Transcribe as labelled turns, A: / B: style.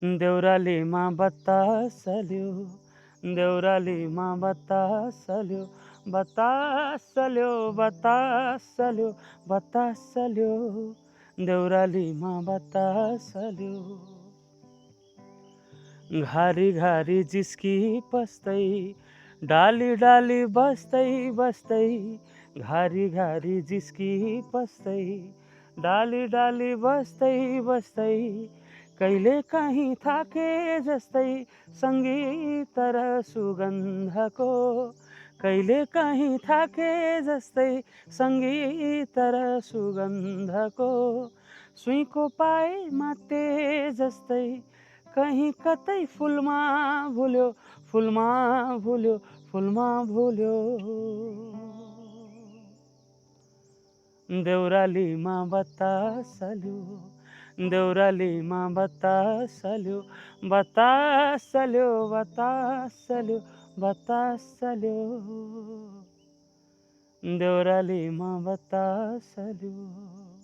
A: देउरालीमा बतासल्यो, देउरालीमा बतासल्यो, बतासल्यो, बतासल्यो, बतासल्यो, देउरालीमा बतासल्यो। घारी घारी जिस्की पस्दै, डाली डाली बस्दै बस्दै, घारी घारी जिस्की पस्दै, डाली डाली बस्दै बस्दै, कहिले काहीँ थाके जस्तै सङ्गीत र सुगन्धको, कहिले काहीँ थाके जस्तै सङ्गीत र सुगन्धको, सुईँको पाए माते जस्तै कहीँ कतै फुलमा भुल्यो, फुलमा भुल्यो, फुलमा भुल्यो। देउरालीमा बतासल्यो, देउरालीमा बतासल्यो, बतासल्यो, बतासल्यो, बतासल्यो, देउरालीमा बतासल्यो।